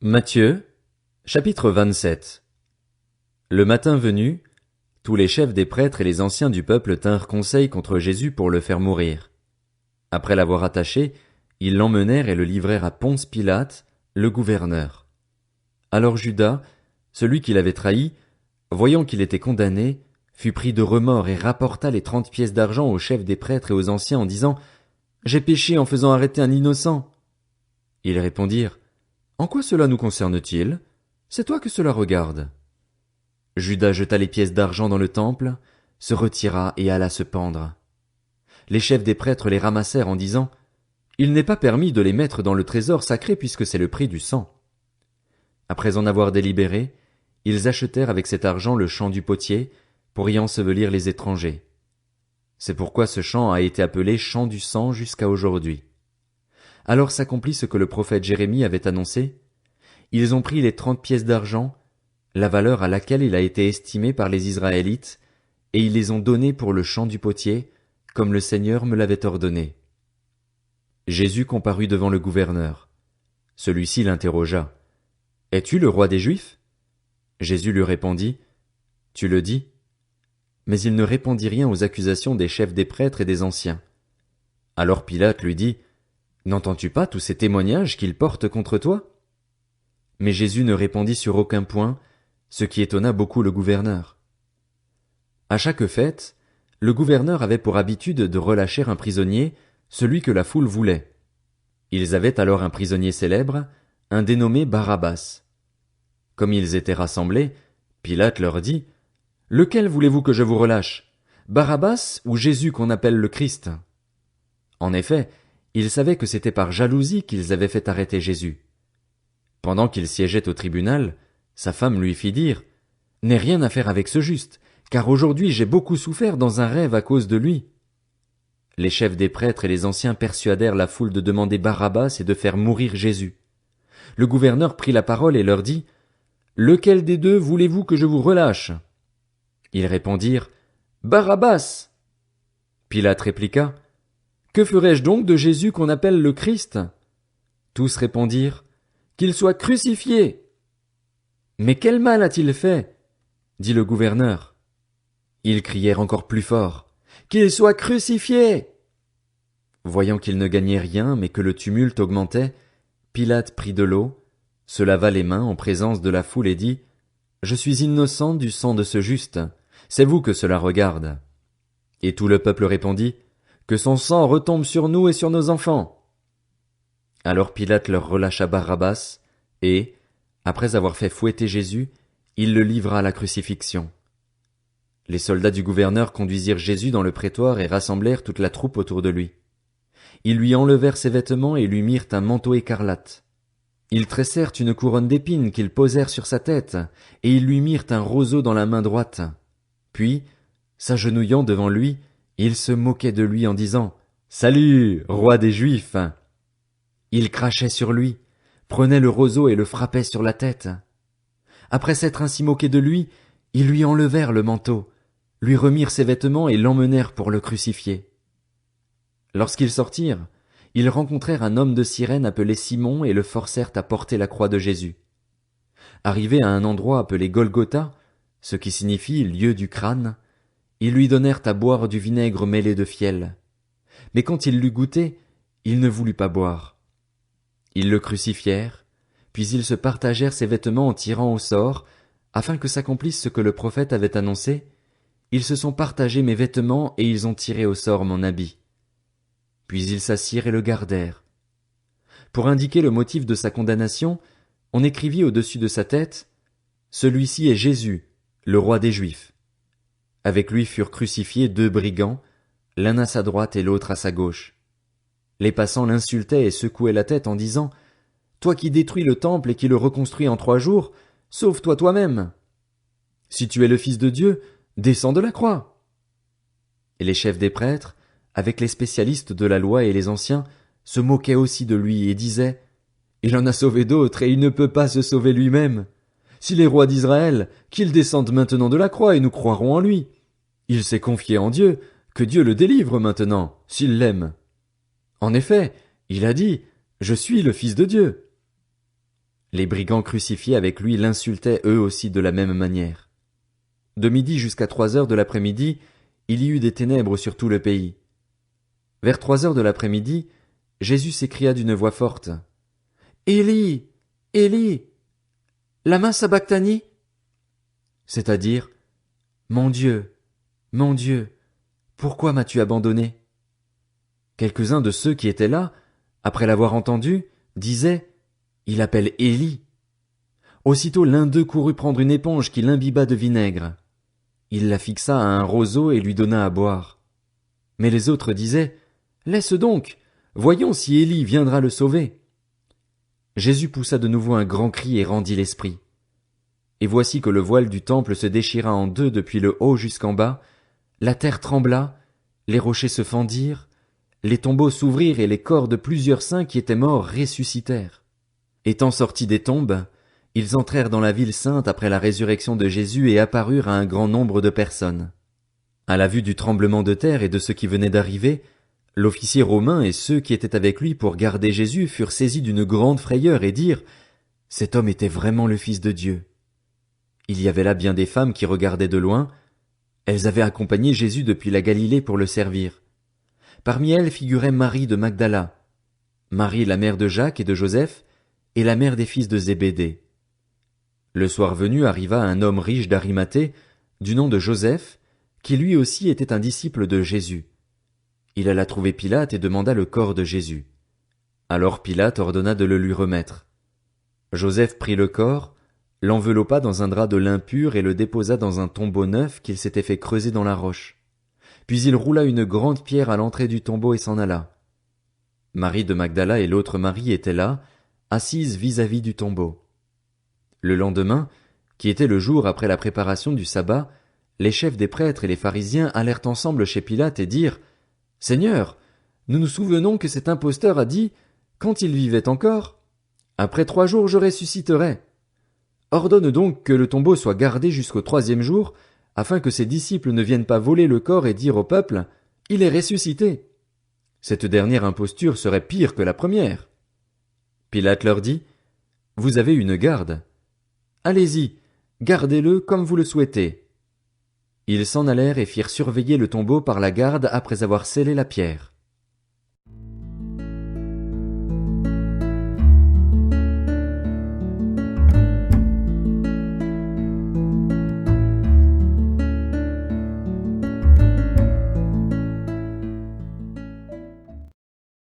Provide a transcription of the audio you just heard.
Matthieu, chapitre 27. Le matin venu, tous les chefs des prêtres et les anciens du peuple tinrent conseil contre Jésus pour le faire mourir. Après l'avoir attaché, ils l'emmenèrent et le livrèrent à Ponce Pilate, le gouverneur. Alors Judas, celui qui l'avait trahi, voyant qu'il était condamné, fut pris de remords et rapporta les 30 pièces d'argent aux chefs des prêtres et aux anciens en disant « J'ai péché en faisant arrêter un innocent. » Ils répondirent « En quoi cela nous concerne-t-il? C'est toi que cela regarde. » Judas jeta les pièces d'argent dans le temple, se retira et alla se pendre. Les chefs des prêtres les ramassèrent en disant « Il n'est pas permis de les mettre dans le trésor sacré puisque c'est le prix du sang. » Après en avoir délibéré, ils achetèrent avec cet argent le champ du potier pour y ensevelir les étrangers. C'est pourquoi ce champ a été appelé champ du sang jusqu'à aujourd'hui. Alors s'accomplit ce que le prophète Jérémie avait annoncé. Ils ont pris les 30 pièces d'argent, la valeur à laquelle il a été estimé par les Israélites, et ils les ont données pour le champ du potier, comme le Seigneur me l'avait ordonné. Jésus comparut devant le gouverneur. Celui-ci l'interrogea. « Es-tu le roi des Juifs ?» Jésus lui répondit. « Tu le dis. » Mais il ne répondit rien aux accusations des chefs des prêtres et des anciens. Alors Pilate lui dit. N'entends-tu pas tous ces témoignages qu'ils portent contre toi? Mais Jésus ne répondit sur aucun point, ce qui étonna beaucoup le gouverneur. À chaque fête, le gouverneur avait pour habitude de relâcher un prisonnier, celui que la foule voulait. Ils avaient alors un prisonnier célèbre, un dénommé Barabbas. Comme ils étaient rassemblés, Pilate leur dit, « Lequel voulez-vous que je vous relâche, Barabbas ou Jésus qu'on appelle le Christ ?» En effet, ils savaient que c'était par jalousie qu'ils avaient fait arrêter Jésus. Pendant qu'il siégeait au tribunal, sa femme lui fit dire « N'aie rien à faire avec ce juste, car aujourd'hui j'ai beaucoup souffert dans un rêve à cause de lui. » Les chefs des prêtres et les anciens persuadèrent la foule de demander Barabbas et de faire mourir Jésus. Le gouverneur prit la parole et leur dit « Lequel des deux voulez-vous que je vous relâche ?» Ils répondirent « Barabbas !» Pilate répliqua « Que ferai-je donc de Jésus qu'on appelle le Christ ?» Tous répondirent « Qu'il soit crucifié !» Mais quel mal a-t-il fait? Dit le gouverneur. Ils crièrent encore plus fort « Qu'il soit crucifié !» Voyant qu'ils ne gagnaient rien, mais que le tumulte augmentait, Pilate prit de l'eau, se lava les mains en présence de la foule et dit « Je suis innocent du sang de ce juste, c'est vous que cela regarde. » Et tout le peuple répondit « Que son sang retombe sur nous et sur nos enfants. » Alors Pilate leur relâcha Barabbas, et, après avoir fait fouetter Jésus, il le livra à la crucifixion. Les soldats du gouverneur conduisirent Jésus dans le prétoire et rassemblèrent toute la troupe autour de lui. Ils lui enlevèrent ses vêtements et lui mirent un manteau écarlate. Ils tressèrent une couronne d'épines qu'ils posèrent sur sa tête, et ils lui mirent un roseau dans la main droite. Puis, s'agenouillant devant lui, ils se moquaient de lui en disant « Salut, roi des Juifs !» Ils crachaient sur lui, prenaient le roseau et le frappaient sur la tête. Après s'être ainsi moqués de lui, ils lui enlevèrent le manteau, lui remirent ses vêtements et l'emmenèrent pour le crucifier. Lorsqu'ils sortirent, ils rencontrèrent un homme de Cyrène appelé Simon et le forcèrent à porter la croix de Jésus. Arrivés à un endroit appelé Golgotha, ce qui signifie lieu du crâne, ils lui donnèrent à boire du vinaigre mêlé de fiel. Mais quand il l'eut goûté, il ne voulut pas boire. Ils le crucifièrent, puis ils se partagèrent ses vêtements en tirant au sort, afin que s'accomplisse ce que le prophète avait annoncé. Ils se sont partagés mes vêtements et ils ont tiré au sort mon habit. Puis ils s'assirent et le gardèrent. Pour indiquer le motif de sa condamnation, on écrivit au-dessus de sa tête « Celui-ci est Jésus, le roi des Juifs. » Avec lui furent crucifiés 2 brigands, l'un à sa droite et l'autre à sa gauche. Les passants l'insultaient et secouaient la tête en disant « Toi qui détruis le temple et qui le reconstruis en 3 jours, sauve-toi toi-même. Si tu es le Fils de Dieu, descends de la croix. » Et les chefs des prêtres, avec les spécialistes de la loi et les anciens, se moquaient aussi de lui et disaient « Il en a sauvé d'autres et il ne peut pas se sauver lui-même. S'il est roi d'Israël, qu'il descende maintenant de la croix et nous croirons en lui. Il s'est confié en Dieu, que Dieu le délivre maintenant, s'il l'aime. En effet, il a dit « Je suis le Fils de Dieu. » Les brigands crucifiés avec lui l'insultaient eux aussi de la même manière. De midi jusqu'à 3 heures de l'après-midi, il y eut des ténèbres sur tout le pays. Vers 3 heures de l'après-midi, Jésus s'écria d'une voix forte. Élie, Élie, lama sabachthani? C'est-à-dire, mon Dieu, pourquoi m'as-tu abandonné? Quelques-uns de ceux qui étaient là, après l'avoir entendu, disaient, il appelle Élie. Aussitôt l'un d'eux courut prendre une éponge qu'il imbiba de vinaigre. Il la fixa à un roseau et lui donna à boire. Mais les autres disaient, laisse donc, voyons si Élie viendra le sauver. Jésus poussa de nouveau un grand cri et rendit l'esprit. Et voici que le voile du temple se déchira en deux depuis le haut jusqu'en bas, la terre trembla, les rochers se fendirent, les tombeaux s'ouvrirent et les corps de plusieurs saints qui étaient morts ressuscitèrent. Étant sortis des tombes, ils entrèrent dans la ville sainte après la résurrection de Jésus et apparurent à un grand nombre de personnes. À la vue du tremblement de terre et de ce qui venait d'arriver, l'officier romain et ceux qui étaient avec lui pour garder Jésus furent saisis d'une grande frayeur et dirent « Cet homme était vraiment le Fils de Dieu ». Il y avait là bien des femmes qui regardaient de loin. Elles avaient accompagné Jésus depuis la Galilée pour le servir. Parmi elles figurait Marie de Magdala, Marie la mère de Jacques et de Joseph, et la mère des fils de Zébédée. Le soir venu arriva un homme riche d'Arimathée, du nom de Joseph, qui lui aussi était un disciple de Jésus. Il alla trouver Pilate et demanda le corps de Jésus. Alors Pilate ordonna de le lui remettre. Joseph prit le corps, l'enveloppa dans un drap de lin pur et le déposa dans un tombeau neuf qu'il s'était fait creuser dans la roche. Puis il roula une grande pierre à l'entrée du tombeau et s'en alla. Marie de Magdala et l'autre Marie étaient là, assises vis-à-vis du tombeau. Le lendemain, qui était le jour après la préparation du sabbat, les chefs des prêtres et les pharisiens allèrent ensemble chez Pilate et dirent « Seigneur, nous nous souvenons que cet imposteur a dit, quand il vivait encore, « Après 3 jours je ressusciterai ». Ordonne donc que le tombeau soit gardé jusqu'au 3e jour, afin que ses disciples ne viennent pas voler le corps et dire au peuple « Il est ressuscité ». Cette dernière imposture serait pire que la première. Pilate leur dit « Vous avez une garde. Allez-y, gardez-le comme vous le souhaitez. » Ils s'en allèrent et firent surveiller le tombeau par la garde après avoir scellé la pierre.